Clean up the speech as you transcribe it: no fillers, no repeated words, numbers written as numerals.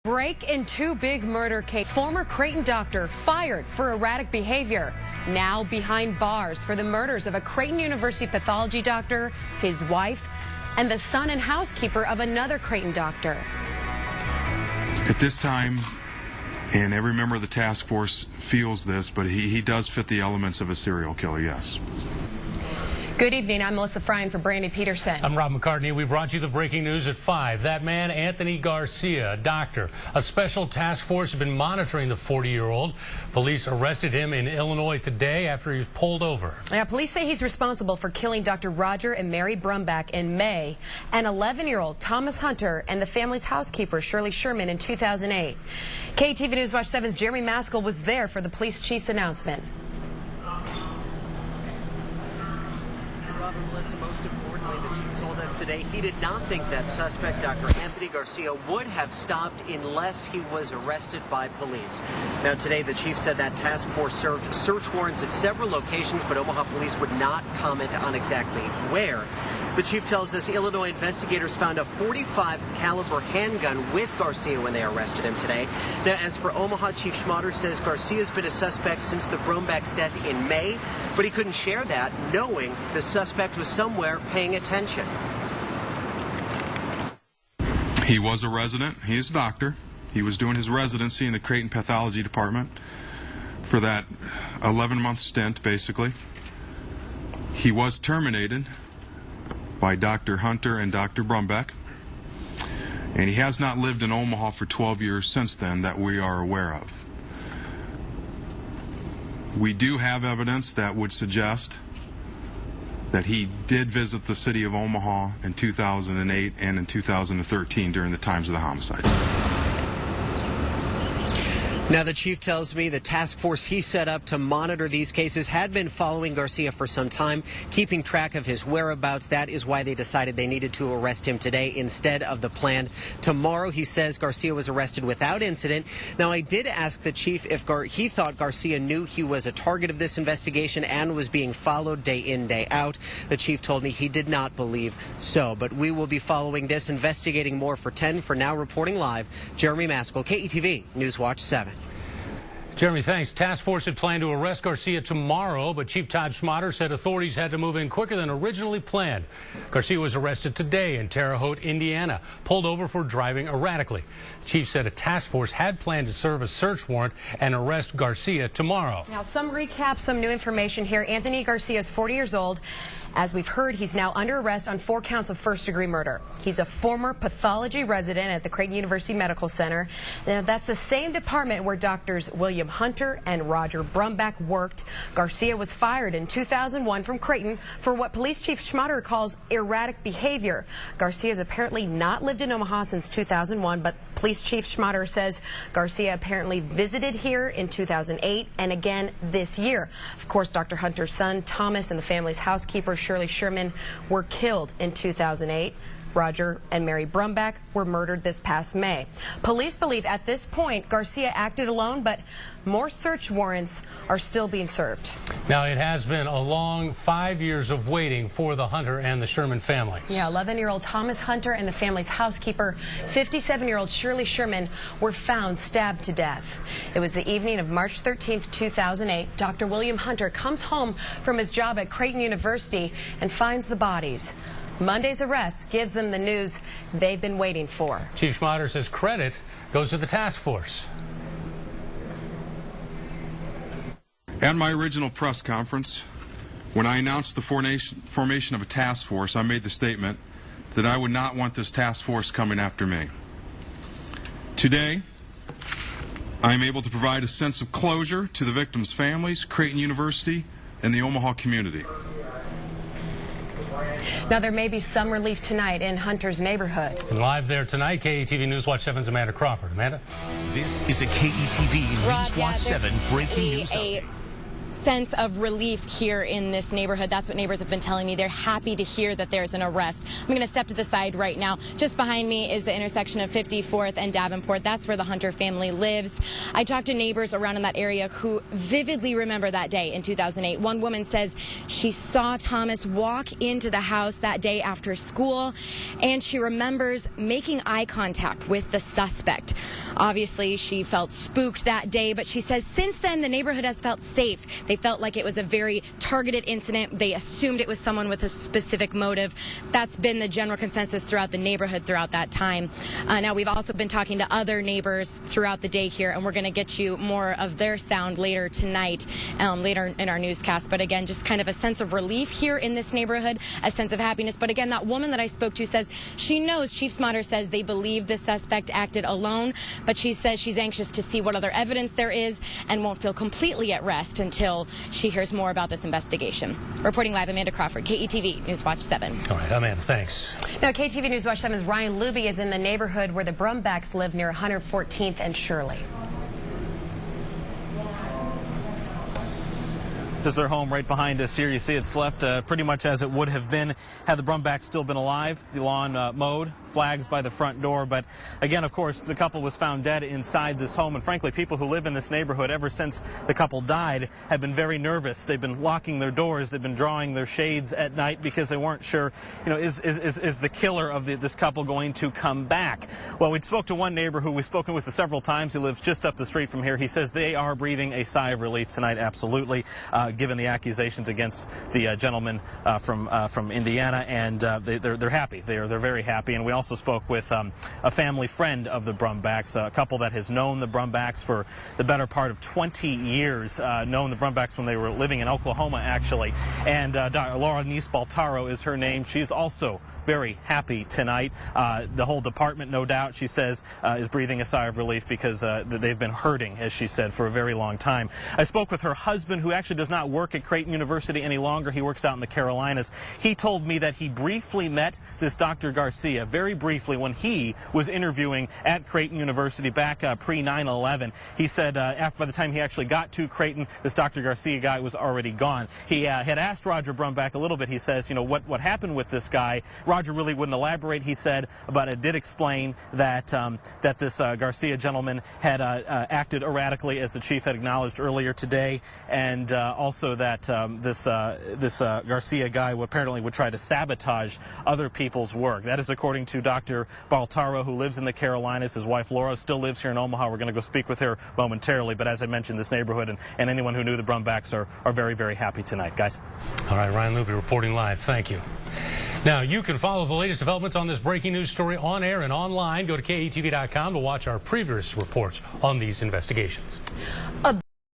Break in two big murder case. Former Creighton doctor fired for erratic behavior. Now behind bars for the murders of a Creighton University pathology doctor, his wife, and the son and housekeeper of another Creighton doctor. At this time, and every member of the task force feels this, but he does fit the elements of a serial killer, yes. Good evening. I'm Melissa Fryan for Brandy Peterson. I'm Rob McCartney. We brought you the breaking news at 5. That man, Anthony Garcia, a doctor. A special task force has been monitoring the 40-year-old. Police arrested him in Illinois today after he was pulled over. Yeah, police say he's responsible for killing Dr. Roger and Mary Brumback in May, and 11-year-old Thomas Hunter and the family's housekeeper, Shirley Sherman, in 2008. KTV News Watch 7's Jeremy Maskell was there for the police chief's announcement. Melissa, most importantly, the chief told us today he did not think that suspect, Dr. Anthony Garcia, would have stopped unless he was arrested by police. Now, today, the chief said that task force served search warrants at several locations, but Omaha police would not comment on exactly where. The chief tells us Illinois investigators found a .45 caliber handgun with Garcia when they arrested him today. Now, as for Omaha, Chief Schmatter says Garcia's been a suspect since the Brumback's death in May, but he couldn't share that, knowing the suspect was somewhere paying attention. He was a resident. He's a doctor. He was doing his residency in the Creighton Pathology Department for that 11-month stint, basically. He was terminated by Dr. Hunter and Dr. Brumback, and he has not lived in Omaha for 12 years since then that we are aware of. We do have evidence that would suggest that he did visit the city of Omaha in 2008 and in 2013 during the times of the homicides. Now, the chief tells me the task force he set up to monitor these cases had been following Garcia for some time, keeping track of his whereabouts. That is why they decided they needed to arrest him today instead of the planned tomorrow. He says Garcia was arrested without incident. Now, I did ask the chief if he thought Garcia knew he was a target of this investigation and was being followed day in, day out. The chief told me he did not believe so, but we will be following this, investigating more for 10. For now, reporting live, Jeremy Maskell, KETV News Watch 7. Jeremy, thanks. Task force had planned to arrest Garcia tomorrow, but Chief Todd Schmatter said authorities had to move in quicker than originally planned. Garcia was arrested today in Terre Haute, Indiana, pulled over for driving erratically. The chief said a task force had planned to serve a search warrant and arrest Garcia tomorrow. Now, some recap, some new information here. Anthony Garcia is 40 years old. As we've heard, he's now under arrest on 4 counts of first-degree murder. He's a former pathology resident at the Creighton University Medical Center. Now, that's the same department where doctors William Hunter and Roger Brumback worked. Garcia was fired in 2001 from Creighton for what Police Chief Schmatter calls erratic behavior. Garcia has apparently not lived in Omaha since 2001, but Police Chief Schmatter says Garcia apparently visited here in 2008 and again this year. Of course, Dr. Hunter's son, Thomas, and the family's housekeeper, Shirley Sherman, were killed in 2008. Roger and Mary Brumback were murdered this past May. Police believe at this point Garcia acted alone, but more search warrants are still being served. Now, it has been a long 5 years of waiting for the Hunter and the Sherman families. Yeah, 11-year-old Thomas Hunter and the family's housekeeper, 57-year-old Shirley Sherman, were found stabbed to death. It was the evening of March 13th, 2008. Dr. William Hunter comes home from his job at Creighton University and finds the bodies. Monday's arrest gives them the news they've been waiting for. Chief Schmatter says credit goes to the task force. At my original press conference, when I announced the formation of a task force, I made the statement that I would not want this task force coming after me. Today, I am able to provide a sense of closure to the victims' families, Creighton University, and the Omaha community. Now, there may be some relief tonight in Hunter's neighborhood. And live there tonight, KETV News Watch 7's Amanda Crawford. Amanda? This is a KETV News Watch 7 breaking news. sense of relief here in this neighborhood. That's what neighbors have been telling me. They're happy to hear that there's an arrest. I'm going to step to the side right now. Just behind me is the intersection of 54th and Davenport. That's where the Hunter family lives. I talked to neighbors around in that area who vividly remember that day in 2008. One woman says she saw Thomas walk into the house that day after school, and she remembers making eye contact with the suspect. Obviously, she felt spooked that day, but she says since then the neighborhood has felt safe. They felt like it was a very targeted incident. They assumed it was someone with a specific motive. That's been the general consensus throughout the neighborhood throughout that time. Now, we've also been talking to other neighbors throughout the day here, and we're going to get you more of their sound later tonight, later in our newscast. But again, just kind of a sense of relief here in this neighborhood, a sense of happiness. But again, that woman that I spoke to says she knows Chief Smotter says they believe the suspect acted alone, but she says she's anxious to see what other evidence there is and won't feel completely at rest until she hears more about this investigation. Reporting live, Amanda Crawford, KETV Newswatch 7. All right, Amanda, thanks. Now, KTV Newswatch 7's Ryan Luby is in the neighborhood where the Brumbacks live near 114th and Shirley. This is their home right behind us here. You see it's left pretty much as it would have been had the Brumbacks still been alive. The lawn mowed, flags by the front door. But again, of course, the couple was found dead inside this home. And frankly, people who live in this neighborhood ever since the couple died have been very nervous. They've been locking their doors. They've been drawing their shades at night because they weren't sure, is the killer of this couple going to come back? Well, we spoke to one neighbor who we've spoken with several times who lives just up the street from here. He says they are breathing a sigh of relief tonight, absolutely, given the accusations against the gentleman from Indiana, and they're happy. They're very happy. And we also spoke with a family friend of the Brumbacks, a couple that has known the Brumbacks for the better part of 20 years, known the Brumbacks when they were living in Oklahoma, actually. And Laura Nice-Baltaro is her name. She's also very happy tonight. The whole department, no doubt, she says, is breathing a sigh of relief because they've been hurting, as she said, for a very long time. I spoke with her husband, who actually does not work at Creighton University any longer. He works out in the Carolinas. He told me that he briefly met this Dr. Garcia, very briefly, when he was interviewing at Creighton University back pre-9/11. He said by the time he actually got to Creighton, this Dr. Garcia guy was already gone. He had asked Roger Brumback a little bit. He says, what happened with this guy? Roger really wouldn't elaborate, he said, but it did explain that this Garcia gentleman had acted erratically, as the chief had acknowledged earlier today, and also that this Garcia guy apparently would try to sabotage other people's work. That is according to Dr. Baltaro, who lives in the Carolinas. His wife Laura still lives here in Omaha. We're going to go speak with her momentarily, but as I mentioned, this neighborhood and anyone who knew the Brumbacks are very, very happy tonight. Guys. All right, Ryan Luby reporting live. Thank you. Now, you can follow the latest developments on this breaking news story on air and online. Go to KETV.com to watch our previous reports on these investigations.